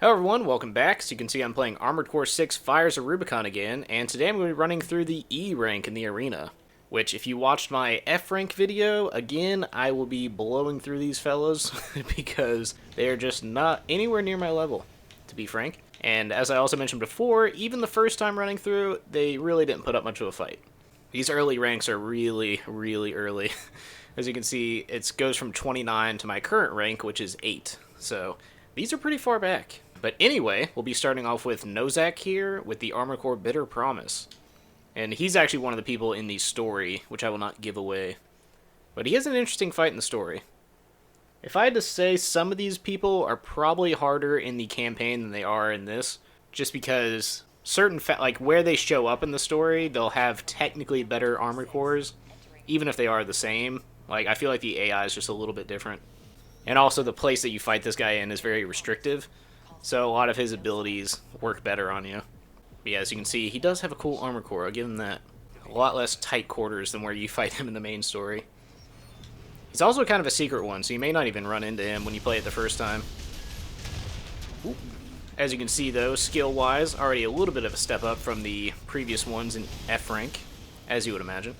Hello everyone, welcome back. So you can see I'm playing Armored Core 6 Fires of Rubicon again, and today I'm going to be running through the E rank in the arena. Which, if you watched my F rank video, again, I will be blowing through these fellows because they are just not anywhere near my level, to be frank. And as I also mentioned before, even the first time running through, they really didn't put up much of a fight. These early ranks are really, really early. As you can see, it goes from 29 to my current rank, which is 8. So, these are pretty far back. But anyway, we'll be starting off with Nozak here with the Armored Core Bitter Promise. And he's actually one of the people in the story, which I will not give away. But he has an interesting fight in the story. If I had to say, some of these people are probably harder in the campaign than they are in this, just because certain, like where they show up in the story, they'll have technically better armored cores, even if they are the same. Like, I feel like the AI is just a little bit different. And also, the place that you fight this guy in is very restrictive. So a lot of his abilities work better on you. But yeah, as you can see, he does have a cool armor core, I'll give him that. A lot less tight quarters than where you fight him in the main story. He's also kind of a secret one, so you may not even run into him when you play it the first time. Ooh. As you can see though, skill-wise, already a little bit of a step up from the previous ones in F rank, as you would imagine.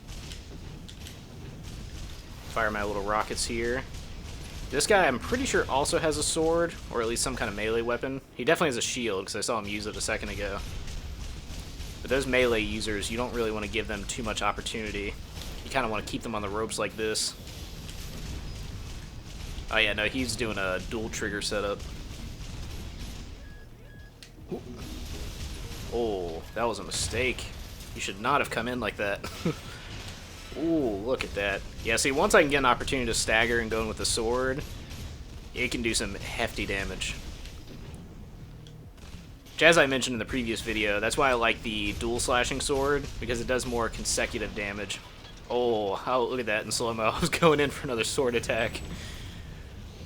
Fire my little rockets here. This guy, I'm pretty sure, also has a sword, or at least some kind of melee weapon. He definitely has a shield, because I saw him use it a second ago. But those melee users, you don't really want to give them too much opportunity. You kind of want to keep them on the ropes like this. Oh yeah, no, he's doing a dual trigger setup. Oh, that was a mistake. You should not have come in like that. Ooh, look at that. Yeah, see, once I can get an opportunity to stagger and go in with the sword, it can do some hefty damage. Which, as I mentioned in the previous video, that's why I like the dual slashing sword, because it does more consecutive damage. Oh, look at that in slow-mo. I was going in for another sword attack.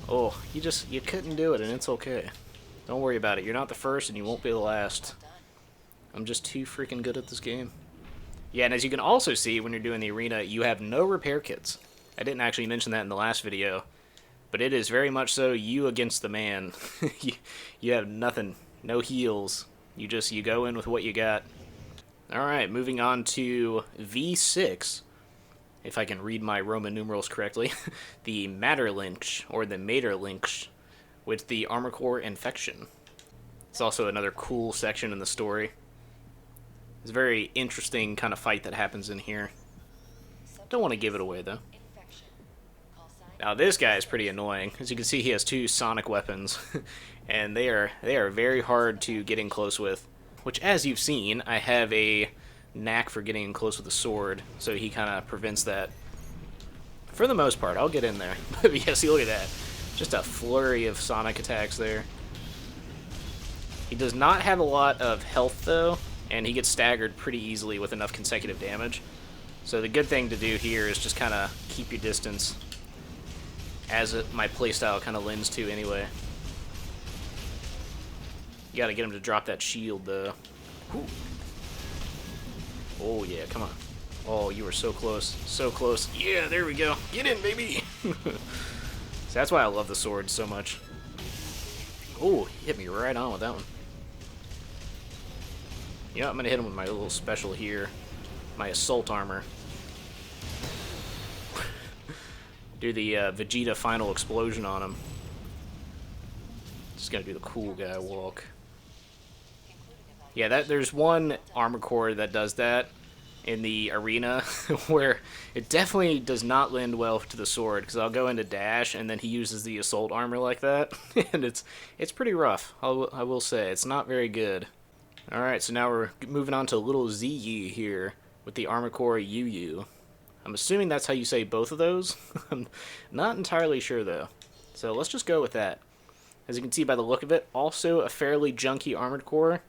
Oh, you couldn't do it, and it's okay. Don't worry about it. You're not the first, and you won't be the last. I'm just too freaking good at this game. Yeah, and as you can also see when you're doing the arena, you have no repair kits. I didn't actually mention that in the last video, but it is very much so you against the man. you have nothing, no heals. You go in with what you got. Alright, moving on to V6, if I can read my Roman numerals correctly. The Matterlynch, or the Materlynch, with the Armor Core Infection. It's also another cool section in the story. It's a very interesting kind of fight that happens in here. Don't want to give it away, though. Now, this guy is pretty annoying. As you can see, he has two sonic weapons, and they are very hard to get in close with. Which, as you've seen, I have a knack for getting in close with a sword, so he kind of prevents that. For the most part, I'll get in there. But yeah, see, look at that. Just a flurry of sonic attacks there. He does not have a lot of health, though, and he gets staggered pretty easily with enough consecutive damage. So the good thing to do here is just kind of keep your distance, as my playstyle kind of lends to anyway. You gotta get him to drop that shield, though. Ooh. Oh yeah, come on. Oh, you were so close. So close. Yeah, there we go. Get in, baby! So that's why I love the sword so much. Oh, he hit me right on with that one. You know, I'm gonna hit him with my little special here. My assault armor. Do the Vegeta final explosion on him. Just gonna do the cool guy walk. Yeah, there's one armor core that does that in the arena where it definitely does not lend well to the sword, because I'll go into dash and then he uses the assault armor like that, and it's pretty rough. I will say it's not very good. Alright, so now we're moving on to little ZU here with the Armor Core UU. I'm assuming that's how you say both of those. I'm not entirely sure, though. So let's just go with that. As you can see by the look of it, also a fairly junky armored core.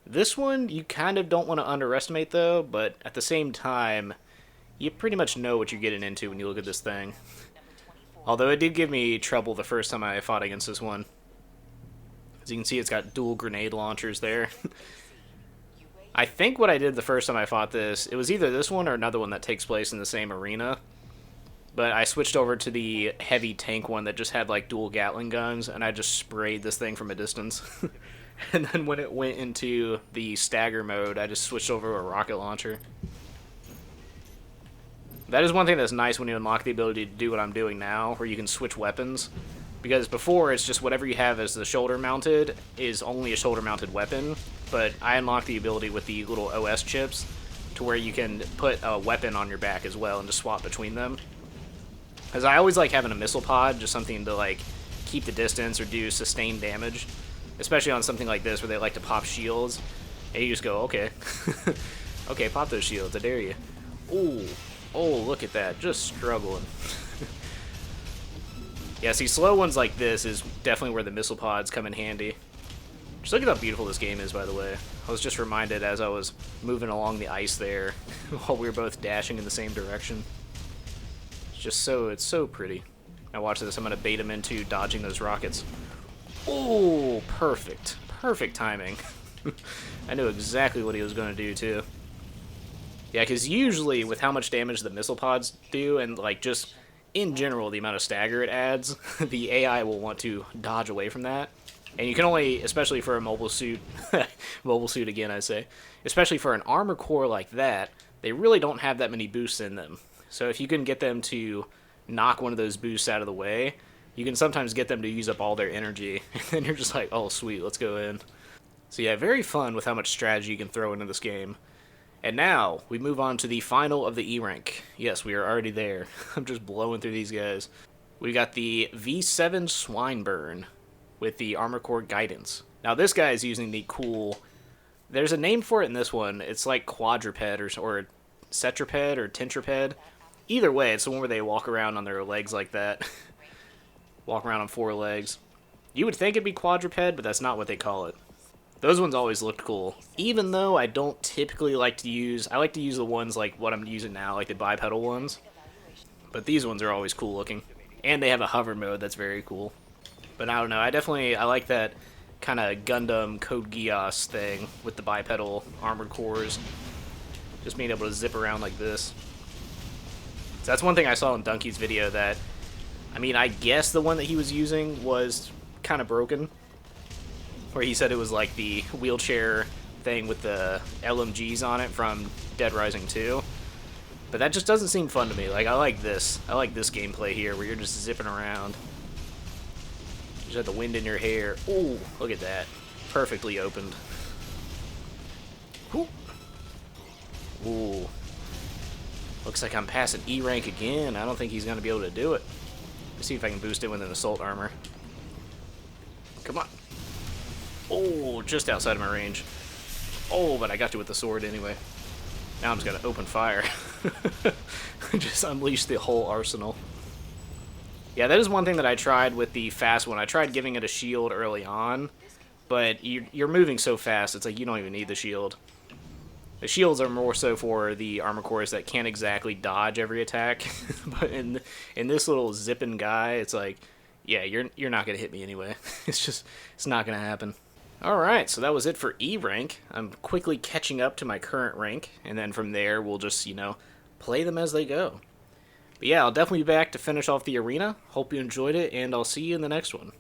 This one, you kind of don't want to underestimate, though, but at the same time, you pretty much know what you're getting into when you look at this thing. Although it did give me trouble the first time I fought against this one. As you can see, it's got dual grenade launchers there. I think what I did the first time I fought this, it was either this one or another one that takes place in the same arena. But I switched over to the heavy tank one that just had like dual Gatling guns, and I just sprayed this thing from a distance. And then when it went into the stagger mode, I just switched over to a rocket launcher. That is one thing that's nice when you unlock the ability to do what I'm doing now, where you can switch weapons. Because before, it's just whatever you have as the shoulder-mounted is only a shoulder-mounted weapon, but I unlocked the ability with the little OS chips to where you can put a weapon on your back as well and just swap between them. Because I always like having a missile pod, just something to like keep the distance or do sustained damage. Especially on something like this where they like to pop shields. And you just go, okay. Okay, pop those shields, I dare you. Ooh. Oh, look at that. Just struggling. Yeah, see, slow ones like this is definitely where the missile pods come in handy. Just look at how beautiful this game is, by the way. I was just reminded as I was moving along the ice there while we were both dashing in the same direction. It's so pretty. Now watch this, I'm going to bait him into dodging those rockets. Oh, perfect. Perfect timing. I knew exactly what he was going to do, too. Yeah, because usually with how much damage the missile pods do, and like just in general the amount of stagger it adds, the AI will want to dodge away from that. And you can only, especially for a mobile suit, mobile suit again I say, especially for an armor core like that, they really don't have that many boosts in them. So if you can get them to knock one of those boosts out of the way, you can sometimes get them to use up all their energy, and then you're just like, oh sweet, let's go in. So yeah, very fun with how much strategy you can throw into this game. And now, we move on to the final of the E rank. Yes, we are already there. I'm just blowing through these guys. We got the V7 Swineburn with the Armor Core Guidance. Now this guy is using the cool... There's a name for it in this one. It's like quadruped or cetriped or tentriped. Either way, it's the one where they walk around on their legs like that. Walk around on 4 legs. You would think it'd be quadruped, but that's not what they call it. Those ones always looked cool. Even though I don't typically like to use... I like to use the ones like what I'm using now, like the bipedal ones. But these ones are always cool looking. And they have a hover mode that's very cool. But I don't know, I like that kind of Gundam Code Geass thing with the bipedal armored cores. Just being able to zip around like this. So that's one thing I saw in Donkey's video that... I mean, I guess the one that he was using was kind of broken. Where he said it was like the wheelchair thing with the LMGs on it from Dead Rising 2. But that just doesn't seem fun to me. Like, I like this. I like this gameplay here, where you're just zipping around. You just have the wind in your hair. Ooh, look at that. Perfectly opened. Ooh. Ooh. Looks like I'm passing E rank again. I don't think he's going to be able to do it. Let's see if I can boost it with an assault armor. Come on. Oh, just outside of my range. Oh, but I got you with the sword anyway. Now I'm just going to open fire. Just unleash the whole arsenal. Yeah, that is one thing that I tried with the fast one. I tried giving it a shield early on, but you're moving so fast, it's like you don't even need the shield. The shields are more so for the armor cores that can't exactly dodge every attack. But in this little zipping guy, it's like, yeah, you're not going to hit me anyway. It's not going to happen. Alright, so that was it for E rank. I'm quickly catching up to my current rank, and then from there we'll just, play them as they go. But yeah, I'll definitely be back to finish off the arena. Hope you enjoyed it, and I'll see you in the next one.